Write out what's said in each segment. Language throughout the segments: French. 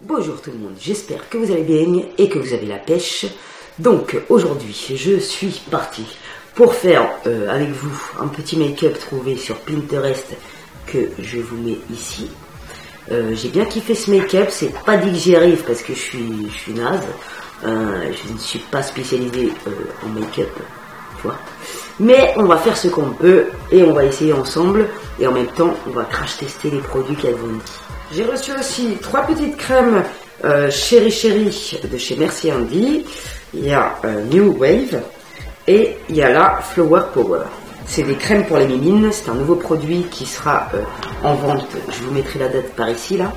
Bonjour tout le monde, j'espère que vous allez bien et que vous avez la pêche. Donc aujourd'hui je suis parti pour faire avec vous un petit make-up trouvé sur Pinterest que je vous mets ici. J'ai bien kiffé ce make-up, c'est pas dit que j'y arrive parce que je suis naze. Je ne suis pas spécialisé en make-up, tu vois. Mais on va faire ce qu'on peut et on va essayer ensemble et en même temps on va crash tester les produits qu'elles vont dit. J'ai reçu aussi 3 petites crèmes Chéri Chéri de chez Merci Handy. Il y a New Wave et il y a la Flower Power. C'est des crèmes pour les mimines, c'est un nouveau produit qui sera en vente. Je vous mettrai la date par ici là.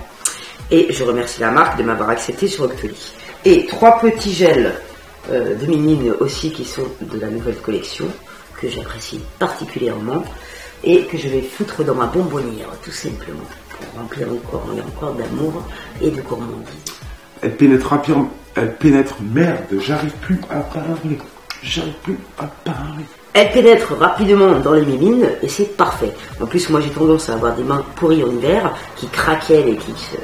Et je remercie la marque de m'avoir accepté sur Octoly. Et 3 petits gels de mimines aussi qui sont de la nouvelle collection que j'apprécie particulièrement et que je vais foutre dans ma bonbonnière tout simplement pour remplir encore et encore d'amour et de gourmandise. Elle pénètre, merde, j'arrive plus à parler. Elle pénètre rapidement dans les mimines et c'est parfait. En plus, moi j'ai tendance à avoir des mains pourries en hiver qui craquellent et qui se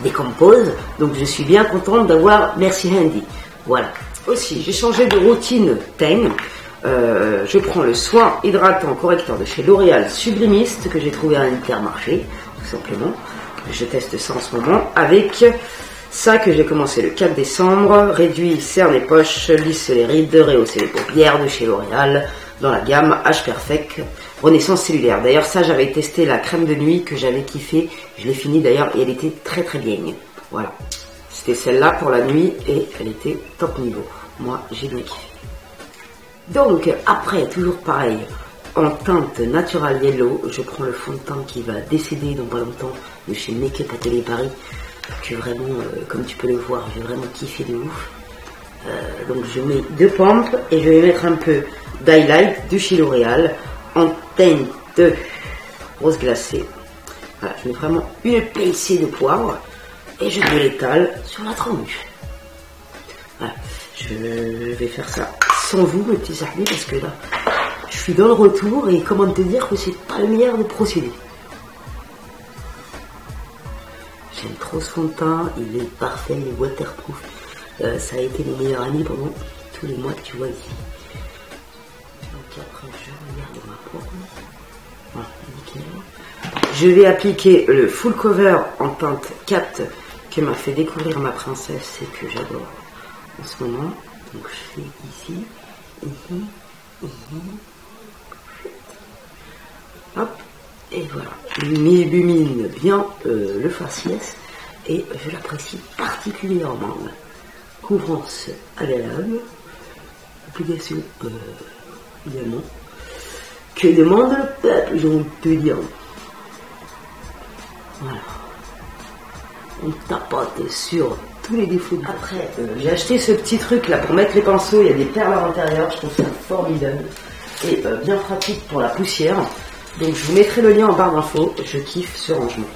décomposent. Donc je suis bien contente d'avoir Merci Handy. Voilà. Aussi, j'ai changé de routine teint. Je prends le soin hydratant correcteur de chez L'Oréal Sublimiste que j'ai trouvé à Intermarché, tout simplement. Je teste ça en ce moment avec ça que j'ai commencé le 4 décembre. Réduit, serre les poches, lisse les rides, rehausser les paupières de chez L'Oréal dans la gamme H Perfect Renaissance Cellulaire. D'ailleurs ça j'avais testé la crème de nuit que j'avais kiffé. Je l'ai fini d'ailleurs et elle était très très bien. Voilà. C'était celle-là pour la nuit et elle était top niveau. Moi j'ai bien kiffé. Donc après, toujours pareil, en teinte Natural Yellow, je prends le fond de teint qui va décéder dans pas longtemps de chez Make-up Atelier Paris, que vraiment, comme tu peux le voir, j'ai vraiment kiffé de ouf. Donc je mets 2 pompes et je vais mettre un peu d'highlight de chez L'Oréal en teinte rose glacée. Voilà, je mets vraiment une pincée de poivre et je me l'étale sur la tronche. Voilà, je vais faire ça sans vous, mes petits amis, parce que là, je suis dans le retour et comment te dire que c'est pas le meilleur des procédés. J'aime trop ce fond de teint, il est parfait, il est waterproof. Ça a été mes meilleurs amis pendant tous les mois que tu vois ici. Donc après, je regarde ma peau. Voilà, nickel. Je vais appliquer le full cover en teinte 4 que m'a fait découvrir ma princesse et que j'adore en ce moment. Donc je fais ici, hop, et voilà, m'illumine bien le faciès et je l'apprécie particulièrement. Couvrance agréable, application également. Que demande le peuple, j'ai envie de te dire. Voilà, on tapote sur tous les défauts. Après, j'ai acheté ce petit truc là pour mettre les pinceaux, il y a des perles à l'intérieur, je trouve ça formidable et bien pratique pour la poussière. Donc je vous mettrai le lien en barre d'infos, je kiffe ce rangement.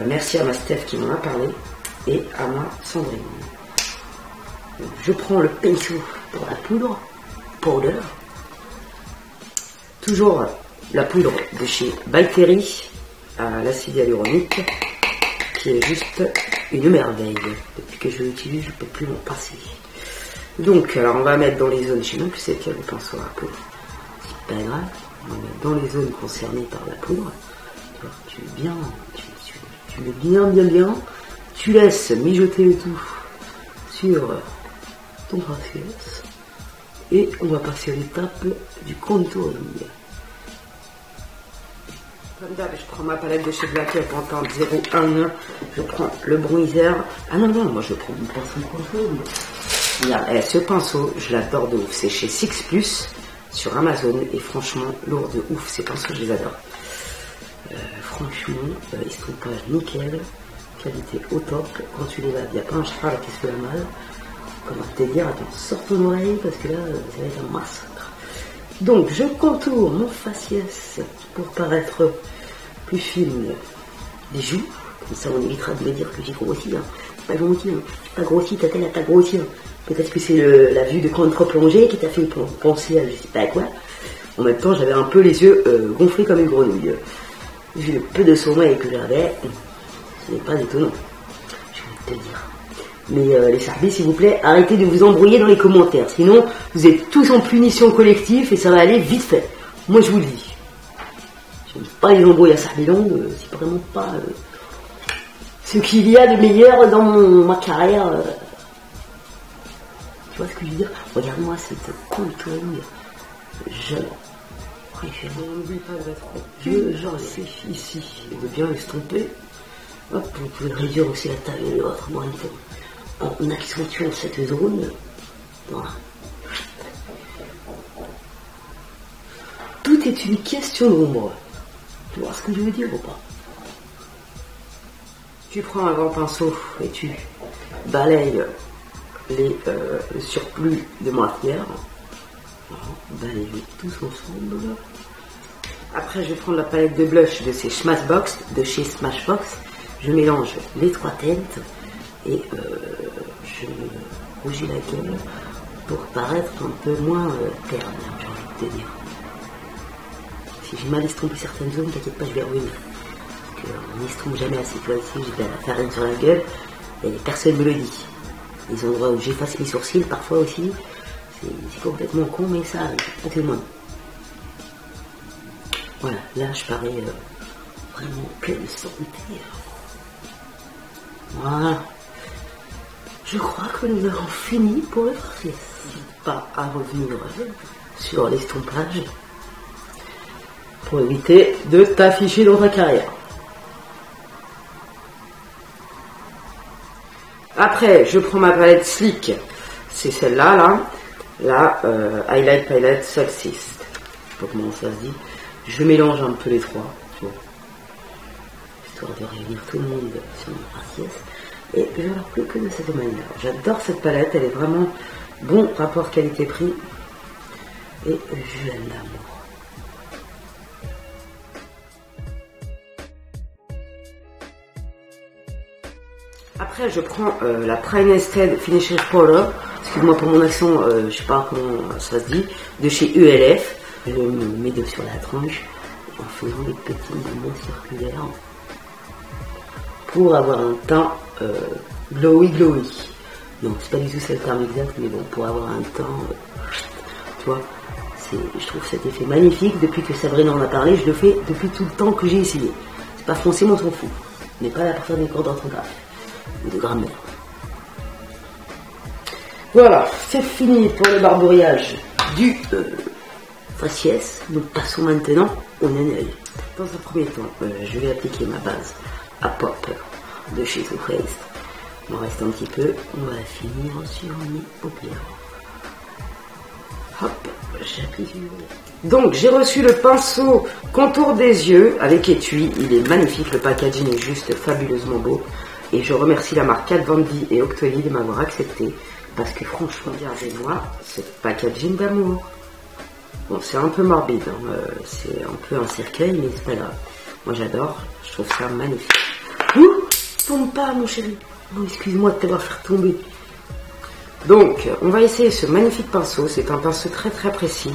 Merci à ma Steph qui m'en a parlé et à ma Sandrine. Donc, je prends le pinceau pour la poudre, powder. Toujours la poudre de chez By Terry à l'acide hyaluronique, qui est juste une merveille. Depuis que je l'utilise, je ne peux plus m'en passer. Donc, alors on va mettre dans les zones, je ne sais même plus c'est quel le pinceau à poudre. C'est pas grave, on va mettre dans les zones concernées par la poudre. Tu mets bien, tu laisses mijoter le tout sur ton faciès. Et on va passer à l'étape du contouring. Comme d'hab, je prends ma palette de chez Black Up en teinte 01. Je prends le bronzer. Ah non, moi je prends mon pinceau. Regarde, ce pinceau, je l'adore de ouf. C'est chez Six Plus sur Amazon. Et franchement, lourd de ouf. Ces pinceaux, je les adore. Franchement, estompage nickel. Qualité au top. Quand tu les laves, il n'y a pas un cheval qui se fait la mal. Comment te dire, attends, sors ton oreille parce que là, ça va être un massacre. Donc, je contourne mon faciès pour paraître plus fine des joues. Comme ça, on évitera de me dire que j'ai grossi. Hein. Pas grossi, hein. Pas grossi, ta tête n'a pas grossi. Hein. Peut-être que c'est la vue de contre-plongée qui t'a fait penser à je sais pas quoi. En même temps, j'avais un peu les yeux gonflés comme une grenouille. Vu le peu de sommeil que j'avais, ce n'est pas étonnant. Je vais te dire. Mais les sarbis, s'il vous plaît, arrêtez de vous embrouiller dans les commentaires. Sinon, vous êtes tous en punition collective et ça va aller vite fait. Moi, je vous le dis. J'aime pas les embrouilles à sarbilon, c'est vraiment pas ce qu'il y a de meilleur dans ma carrière. Tu vois ce que je veux dire? Regarde-moi cette contouring jeune. N'oublie pas de mettre Dieu, genre ici, et de bien estomper. Hop, vous pouvez réduire aussi la taille de votre moitié en accentuant cette zone. Voilà. Tout est une question d'ombre. Tu vois ce que je veux dire ou pas? Tu prends un grand pinceau et tu balayes le surplus de matière. Balayez tous ensemble. Après, je vais prendre la palette de blush de chez Smashbox, Je mélange les trois teintes et je me rougis la gueule pour paraître un peu moins terne, j'ai envie de te dire. Si j'ai mal estompé certaines zones, t'inquiète pas, je vais revenir. Parce qu'on n'estompe jamais assez. Tu vois, ici, j'ai de la farine sur la gueule et personne ne me le dit. Les endroits où j'efface mes sourcils, parfois aussi, c'est complètement con, mais ça arrive, pas tout le monde. Voilà, là je parais vraiment pleine santé. Voilà. Je crois que nous avons fini pour le farciès. Pas à revenir sur l'estompage pour éviter de t'afficher dans ta carrière. Après, je prends ma palette Slick. C'est celle-là, là. Highlight Palette Solstice. Je sais pas comment ça se dit. Je mélange un peu les trois, tu vois, histoire de réunir tout le monde sur mon farciès. Et je n'en plus que de cette manière. J'adore cette palette, elle est vraiment bon rapport qualité-prix. Et je l'aime. Après, je prends la Prime Ested Finisher Powder. Excuse-moi pour mon accent, je sais pas comment ça se dit, de chez ULF. Je me mets sur la tranche en faisant des petits mouvements circulaires pour avoir un teint glowy. Non, c'est pas du tout ça le terme exact, mais bon, pour avoir un teint, tu vois, je trouve cet effet magnifique. Depuis que Sabrina en a parlé, je le fais depuis tout le temps que j'ai essayé. C'est pas foncé, mais on s'en fout. On n'est pas là pour faire des cours d'orthographe ou de grammaire. Voilà, c'est fini pour le barbouillage du faciès. Nous passons maintenant au nénel. Dans un premier temps, je vais appliquer ma base à pop de chez Too Faced. Il m'en reste un petit peu. On va finir sur mes paupières. Hop, j'applique. Donc, j'ai reçu le pinceau contour des yeux avec étui. Il est magnifique. Le packaging est juste fabuleusement beau. Et je remercie la marque Kat Von D et Octoly de m'avoir accepté. Parce que franchement, regardez-moi ce packaging d'amour. Bon, c'est un peu morbide, hein. C'est un peu un cercueil, mais c'est pas grave. Moi j'adore, je trouve ça magnifique. Ouh, tombe pas mon chéri. Oh, excuse-moi de t'avoir fait tomber. Donc, on va essayer ce magnifique pinceau. C'est un pinceau très très précis.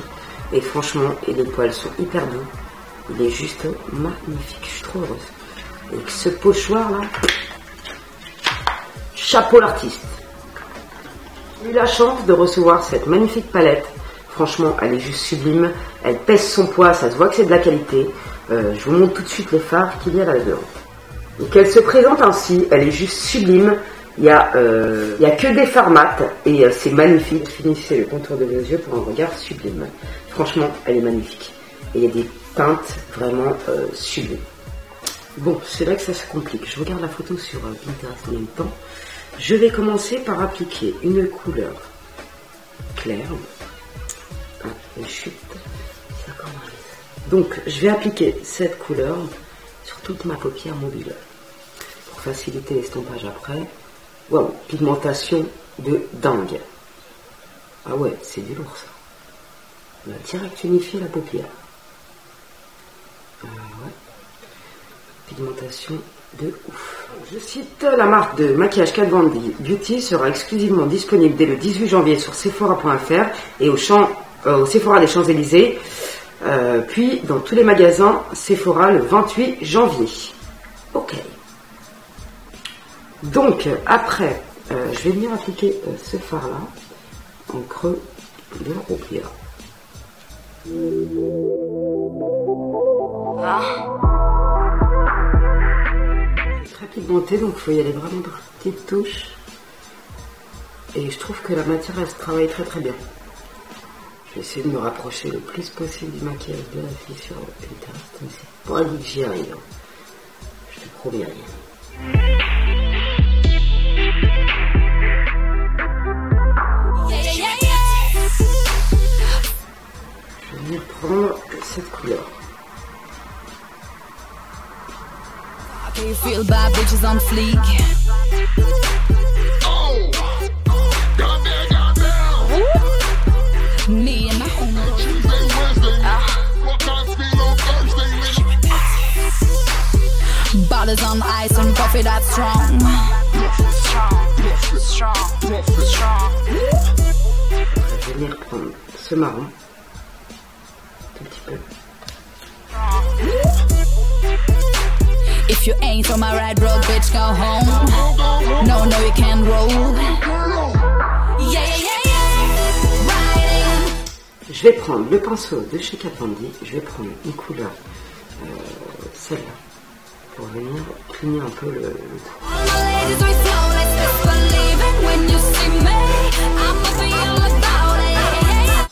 Et franchement, les poils sont hyper doux. Il est juste magnifique, je suis trop heureuse. Et ce pochoir là, chapeau l'artiste. J'ai eu la chance de recevoir cette magnifique palette. Franchement, elle est juste sublime. Elle pèse son poids, ça se voit que c'est de la qualité. Je vous montre tout de suite les fards qu'il y a là-dedans. Donc elle se présente ainsi, elle est juste sublime. Il y a que des fards mat et c'est magnifique. Finissez le contour de vos yeux pour un regard sublime. Franchement, elle est magnifique. Et il y a des teintes vraiment sublimes. Bon, c'est vrai que ça se complique. Je regarde la photo sur Pinterest en même temps. Je vais commencer par appliquer une couleur claire. Et chute, ça commence. Donc, je vais appliquer cette couleur sur toute ma paupière mobile pour faciliter l'estompage après. Waouh, pigmentation de dingue. Ah ouais, c'est du lourd ça. On va direct unifier la paupière. Ouais. Pigmentation de ouf. Je cite la marque de maquillage Kat Von D Beauty sera exclusivement disponible dès le 18 janvier sur Sephora.fr et au Sephora des Champs-Élysées, puis dans tous les magasins Sephora le 28 janvier. Ok. Donc après, je vais venir appliquer ce fard là en creux de la paupière. Très pigmenté, donc il faut y aller vraiment de petites touches. Et je trouve que la matière elle se travaille très très bien. Je vais essayer de me rapprocher le plus possible du maquillage de la fille sur Pinterest, mais c'est pas dit que j'y arrive. Je te promets rien. Je vais venir prendre cette couleur. You feel bad bitches on fleek. Me and my home. Bottles on ice and coffee that's strong. Je vais venir prendre ce marron. Un petit peu. If you ain't on my right road, bitch, go home. No, no, you can't roll. Yeah, yeah, yeah, yeah. Riding. Je vais prendre le pinceau de chez Kat Von D. Je vais prendre une couleur, celle-là, pour venir cligner un peu le cou. All my ladies, we flow, let's just believe it when you see me. I'ma be all about it.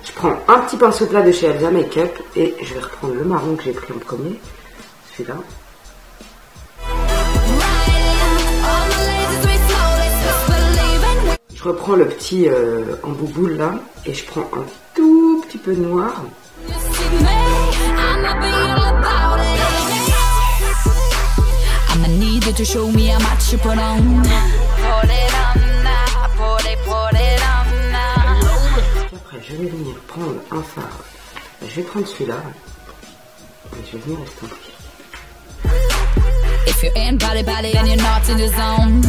Je prends un petit pinceau plat de chez Elsa Makeup et je vais reprendre le marron que j'ai pris en premier, celui-là. Je reprends le petit en bouboule là et je prends un tout petit peu de noir. I'ma need you to show me how much you put on. Put it on now, put it on now. Après je vais venir prendre un fard. Je vais prendre celui-là et je vais venir estomper. If you ain't body and you're not in the zone.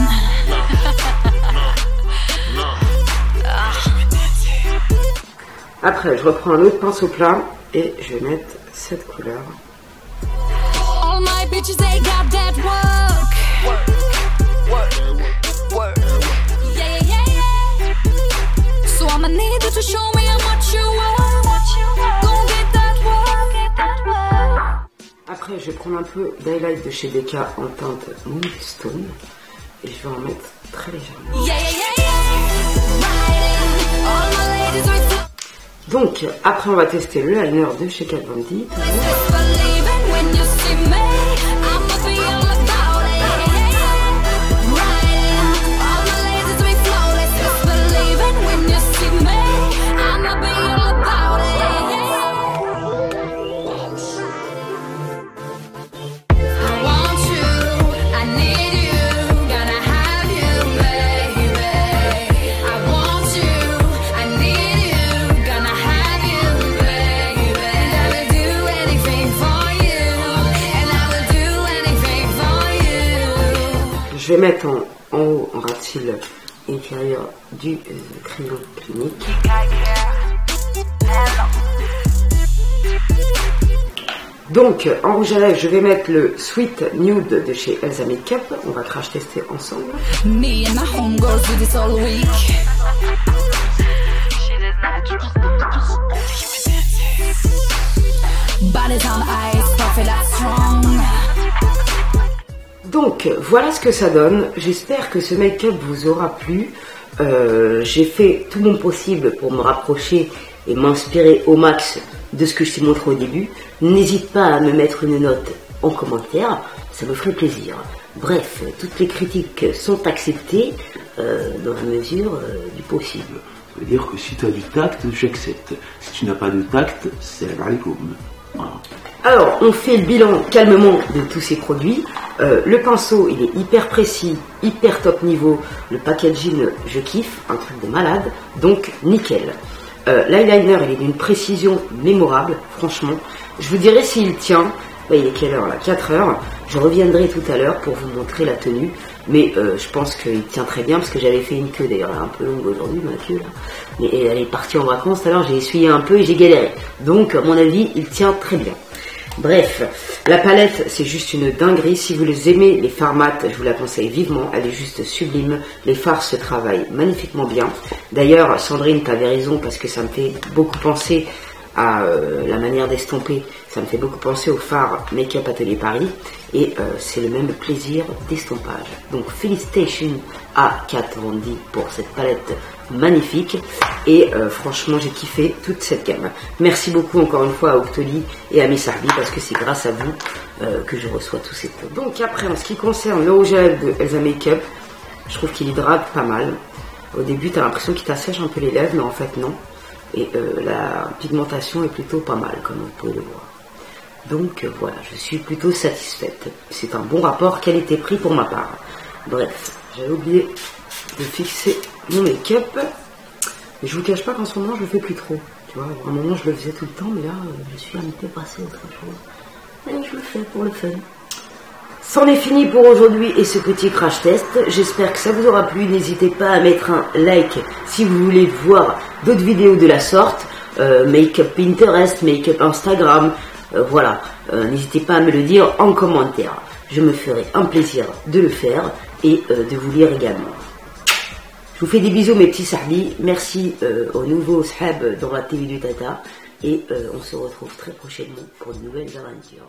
Après je reprends un autre pinceau plat et je vais mettre cette couleur. All my bitches, they got that work. Yeah, yeah, yeah. So I'ma need you to show me how much you want. Go get that work. Après je vais prendre un peu d'highlight de chez Becca en teinte Moonstone et je vais en mettre très légèrement. Yeah, yeah, yeah, yeah. Riding. All my ladies, we flow. Donc après on va tester le liner de chez Kat Von D. Je vais mettre en haut, en ras-de-cils intérieur du crayon clinique. Donc en rouge à lèvres, je vais mettre le Sweet Nude de chez Elsa Makeup. On va crash tester ensemble. Me and my homegirls do this all week. Bodies on ice, coffee that's strong. Donc voilà ce que ça donne, j'espère que ce make-up vous aura plu. J'ai fait tout mon possible pour me rapprocher et m'inspirer au max de ce que je t'ai montré au début. N'hésite pas à me mettre une note en commentaire, ça me ferait plaisir. Bref, toutes les critiques sont acceptées dans la mesure du possible. Ça veut dire que si tu as du tact, j'accepte. Si tu n'as pas de tact, c'est la alaikum. Voilà. Alors, on fait le bilan calmement de tous ces produits. Le pinceau, il est hyper précis, hyper top niveau. Le packaging, je kiffe, un truc de malade. Donc, nickel. L'eyeliner, il est d'une précision mémorable, franchement. Je vous dirai s'il tient. Bah, il est quelle heure là? 4 heures. Je reviendrai tout à l'heure pour vous montrer la tenue. Mais je pense qu'il tient très bien parce que j'avais fait une queue d'ailleurs un peu longue aujourd'hui, ma queue là. Mais elle est partie en vacances, alors j'ai essuyé un peu et j'ai galéré. Donc, à mon avis, il tient très bien. Bref, la palette c'est juste une dinguerie. Si vous les aimez, les fards mat, je vous la conseille vivement. Elle est juste sublime. Les fards se travaillent magnifiquement bien. D'ailleurs, Sandrine, t'avais raison parce que ça me fait beaucoup penser à la manière d'estomper. Ça me fait beaucoup penser au fard Make-up Atelier Paris. Et c'est le même plaisir d'estompage. Donc félicitations à Kat Von D pour cette palette magnifique. Et franchement j'ai kiffé toute cette gamme. Merci beaucoup encore une fois à Octoly et à Miss Hardy parce que c'est grâce à vous que je reçois tous ces pots. Donc après en ce qui concerne le rouge à lèvres de Elsa Makeup, je trouve qu'il hydrate pas mal. Au début tu as l'impression qu'il t'assèche un peu les lèvres mais en fait non. Et la pigmentation est plutôt pas mal comme vous pouvez le voir. Donc voilà, je suis plutôt satisfaite. C'est un bon rapport qualité-prix pour ma part. Bref, j'avais oublié de fixer mon make-up. Mais je vous cache pas qu'en ce moment je le fais plus trop. Tu vois, à un moment je le faisais tout le temps, mais là je suis un peu passé à autre chose. Et je le fais pour le fun. C'en est fini pour aujourd'hui et ce petit crash test. J'espère que ça vous aura plu. N'hésitez pas à mettre un like si vous voulez voir d'autres vidéos de la sorte. Make-up Pinterest, make-up Instagram. Voilà, n'hésitez pas à me le dire en commentaire. Je me ferai un plaisir de le faire et de vous lire également. Je vous fais des bisous mes petits sahlis. Merci aux nouveaux sahab dans la TV du Tata. Et on se retrouve très prochainement pour de nouvelles aventures.